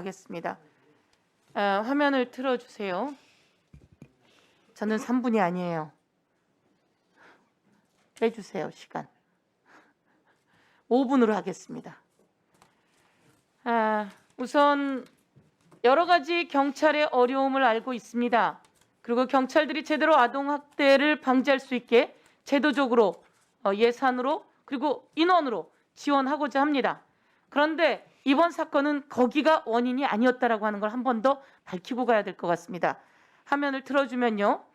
하겠습니다. 화면을 틀어주세요. 저는 3분이 아니에요. 빼주세요, 시간. 5분으로 하겠습니다. 우선 여러 가지 경찰의 어려움을 알고 있습니다. 그리고 경찰들이 제대로 아동학대를 방지할 수 있게 제도적으로 예산으로 그리고 인원으로 지원하고자 합니다. 그런데 이번 사건은 거기가 원인이 아니었다라고 하는 걸 한 번 더 밝히고 가야 될 것 같습니다. 화면을 틀어주면요.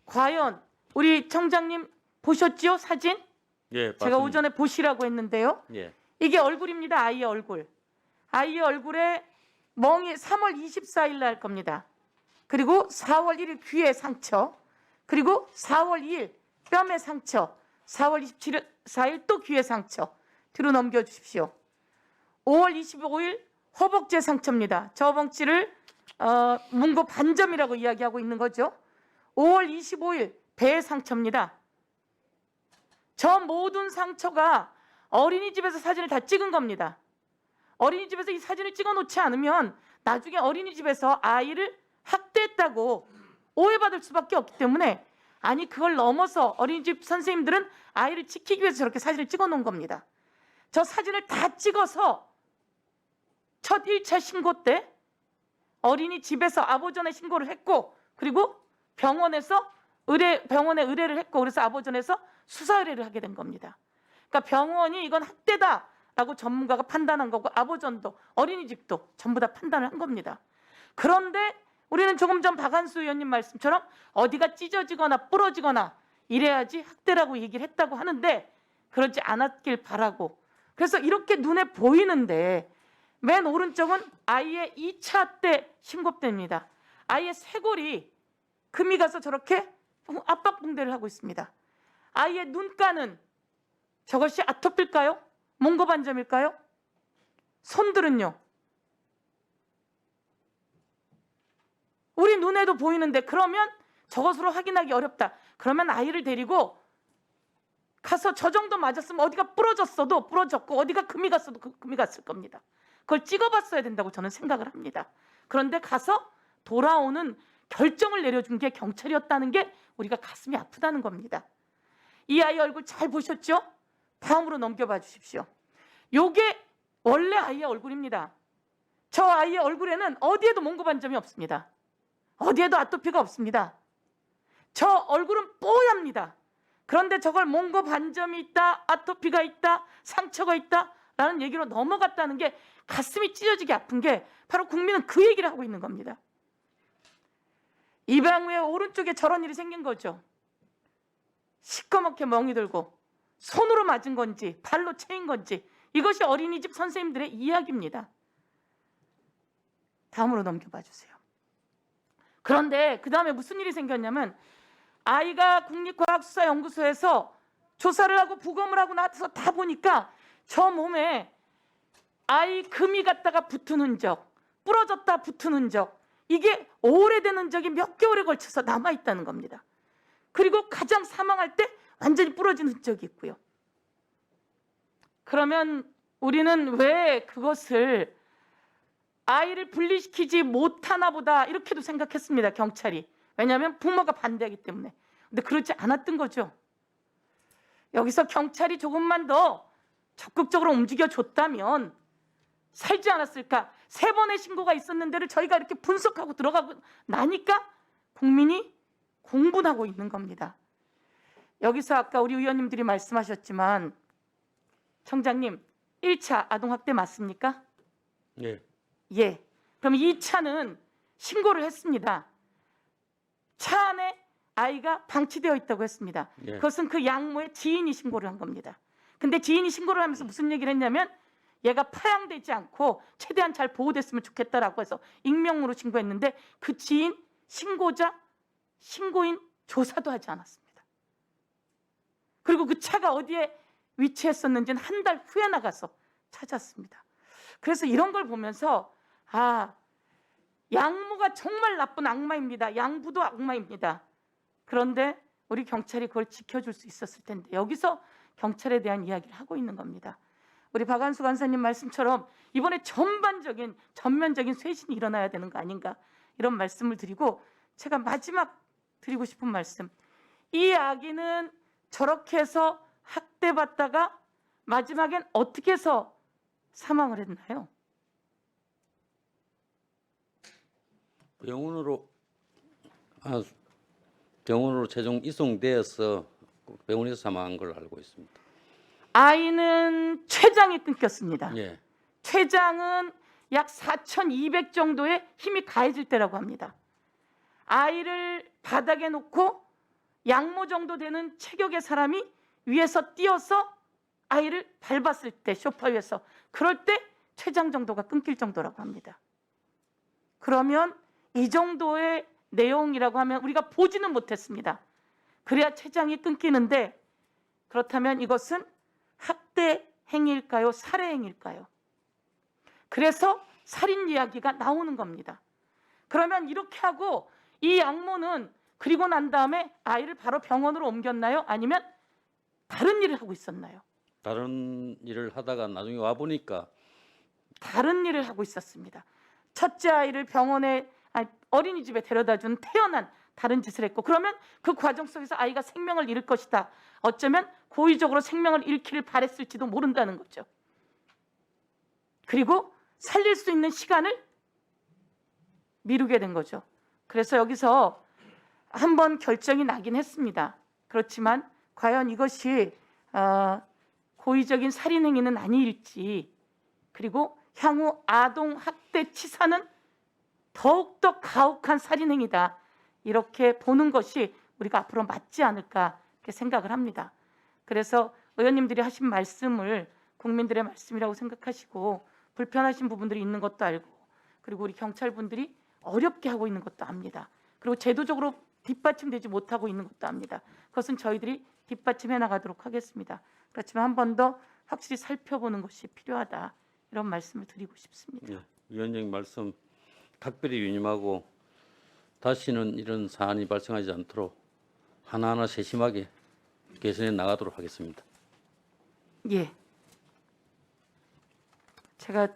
과연 우리 청장님 보셨지요? 사진? 예, 맞습니다. 제가 오전에 보시라고 했는데요. 예. 이게 얼굴입니다. 아이의 얼굴. 아이의 얼굴에 멍이 3월 24일 날 겁니다. 그리고 4월 1일 귀에 상처, 그리고 4월 2일 뺨에 상처, 4월 27일 4일 또 귀에 상처. 뒤로 넘겨주십시오. 5월 25일 허벅지에 상처입니다. 저 허벅지를 문고 반점이라고 이야기하고 있는 거죠. 5월 25일 배에 상처입니다. 저 모든 상처가 어린이집에서 사진을 다 찍은 겁니다. 어린이집에서 이 사진을 찍어 놓지 않으면 나중에 어린이집에서 아이를 학대했다고 오해받을 수밖에 없기 때문에, 아니 그걸 넘어서 어린이집 선생님들은 아이를 지키기 위해서 저렇게 사진을 찍어 놓은 겁니다. 저 사진을 다 찍어서 첫 1차 신고 때 어린이집에서 아보전에 신고를 했고, 그리고 병원에 의뢰를 했고, 그래서 아보전에서 수사 의뢰를 하게 된 겁니다. 그러니까 병원이 이건 학대다라고 전문가가 판단한 거고, 아보전도 어린이집도 전부 다 판단을 한 겁니다. 그런데 우리는 조금 전 박한수 의원님 말씀처럼 어디가 찢어지거나 부러지거나 이래야지 학대라고 얘기를 했다고 하는데, 그러지 않았길 바라고. 그래서 이렇게 눈에 보이는데 맨 오른쪽은 아이의 2차 때 신고때입니다. 아이의 쇄골이 금이 가서 저렇게 압박붕대를 하고 있습니다. 아이의 눈가는 저것이 아토피일까요? 몽고반점일까요? 손들은요? 우리 눈에도 보이는데, 그러면 저것으로 확인하기 어렵다. 그러면 아이를 데리고 가서 저 정도 맞았으면 어디가 부러졌어도 부러졌고 어디가 금이 갔어도 금이 갔을 겁니다. 그걸 찍어봤어야 된다고 저는 생각을 합니다. 그런데 가서 돌아오는 결정을 내려준 게 경찰이었다는 게 우리가 가슴이 아프다는 겁니다. 이 아이 얼굴 잘 보셨죠? 다음으로 넘겨봐 주십시오. 요게 원래 아이의 얼굴입니다. 저 아이의 얼굴에는 어디에도 몽고반점이 없습니다. 어디에도 아토피가 없습니다. 저 얼굴은 뽀얗습니다. 그런데 저걸 몽고반점이 있다, 아토피가 있다, 상처가 있다라는 얘기로 넘어갔다는 게 가슴이 찢어지게 아픈 게, 바로 국민은 그 얘기를 하고 있는 겁니다. 입양후에 오른쪽에 저런 일이 생긴 거죠. 시꺼멓게 멍이 들고 손으로 맞은 건지 발로 채인 건지, 이것이 어린이집 선생님들의 이야기입니다. 다음으로 넘겨봐 주세요. 그런데 그 다음에 무슨 일이 생겼냐면, 아이가 국립과학수사연구소에서 조사를 하고 부검을 하고 나서 다 보니까 저 몸에 아이 금이 갔다가 붙은 흔적, 부러졌다 붙은 흔적, 이게 오래된 흔적이 몇 개월에 걸쳐서 남아있다는 겁니다. 그리고 가장 사망할 때 완전히 부러진 흔적이 있고요. 그러면 우리는 왜 그것을 아이를 분리시키지 못하나 보다 이렇게도 생각했습니다, 경찰이. 왜냐하면 부모가 반대하기 때문에. 근데 그렇지 않았던 거죠. 여기서 경찰이 조금만 더 적극적으로 움직여줬다면 살지 않았을까. 3번의 신고가 있었는데를 저희가 이렇게 분석하고 들어가고 나니까 국민이 공분하고 있는 겁니다. 여기서 아까 우리 의원님들이 말씀하셨지만, 청장님 1차 아동학대 맞습니까? 예. 예. 그럼 2차는 신고를 했습니다. 차 안에 아이가 방치되어 있다고 했습니다. 예. 그것은 그 양모의 지인이 신고를 한 겁니다. 근데 지인이 신고를 하면서 무슨 얘기를 했냐면, 얘가 파양되지 않고 최대한 잘 보호됐으면 좋겠다라고 해서 익명으로 신고했는데, 그 지인, 신고자, 신고인 조사도 하지 않았습니다. 그리고 그 차가 어디에 위치했었는지는 한 달 후에 나가서 찾았습니다. 그래서 이런 걸 보면서, 양모가 정말 나쁜 악마입니다. 양부도 악마입니다. 그런데 우리 경찰이 그걸 지켜줄 수 있었을 텐데, 여기서 경찰에 대한 이야기를 하고 있는 겁니다. 우리 박한수 간사님 말씀처럼 이번에 전면적인 쇄신이 일어나야 되는 거 아닌가, 이런 말씀을 드리고, 제가 마지막 드리고 싶은 말씀, 이 아기는 저렇게 해서 학대받다가 마지막엔 어떻게 해서 사망을 했나요? 병원으로 최종 이송되어서 병원에서 사망한 걸로 알고 있습니다. 아이는 췌장이 끊겼습니다. 예. 췌장은 약 4,200 정도의 힘이 가해질 때라고 합니다. 아이를 바닥에 놓고 양모 정도 되는 체격의 사람이 위에서 뛰어서 아이를 밟았을 때, 소파 위에서, 그럴 때 췌장 정도가 끊길 정도라고 합니다. 그러면 이 정도의 내용이라고 하면 우리가 보지는 못했습니다. 그래야 췌장이 끊기는데, 그렇다면 이것은 학대 행위일까요? 살해 행위일까요? 그래서 살인 이야기가 나오는 겁니다. 그러면 이렇게 하고 이 양모는 그리고 난 다음에 아이를 바로 병원으로 옮겼나요? 아니면 다른 일을 하고 있었나요? 다른 일을 하다가 나중에 와 보니까 다른 일을 하고 있었습니다. 첫째 아이를 병원에, 어린이집에 데려다 준 태어난 다른 짓을 했고, 그러면 그 과정 속에서 아이가 생명을 잃을 것이다, 어쩌면 고의적으로 생명을 잃기를 바랬을지도 모른다는 거죠. 그리고 살릴 수 있는 시간을 미루게 된 거죠. 그래서 여기서 한번 결정이 나긴 했습니다. 그렇지만 과연 이것이 고의적인 살인 행위는 아닐지, 그리고 향후 아동 학대 치사는 더욱더 가혹한 살인 행위다, 이렇게 보는 것이 우리가 앞으로 맞지 않을까, 이렇게 생각을 합니다. 그래서 의원님들이 하신 말씀을 국민들의 말씀이라고 생각하시고, 불편하신 부분들이 있는 것도 알고, 그리고 우리 경찰분들이 어렵게 하고 있는 것도 압니다. 그리고 제도적으로 뒷받침되지 못하고 있는 것도 압니다. 그것은 저희들이 뒷받침해 나가도록 하겠습니다. 그렇지만 한 번 더 확실히 살펴보는 것이 필요하다, 이런 말씀을 드리고 싶습니다. 예, 위원장님 말씀 각별히 유념하고 다시는 이런 사안이 발생하지 않도록 하나하나 세심하게 개선해 나가도록 하겠습니다. 예. 제가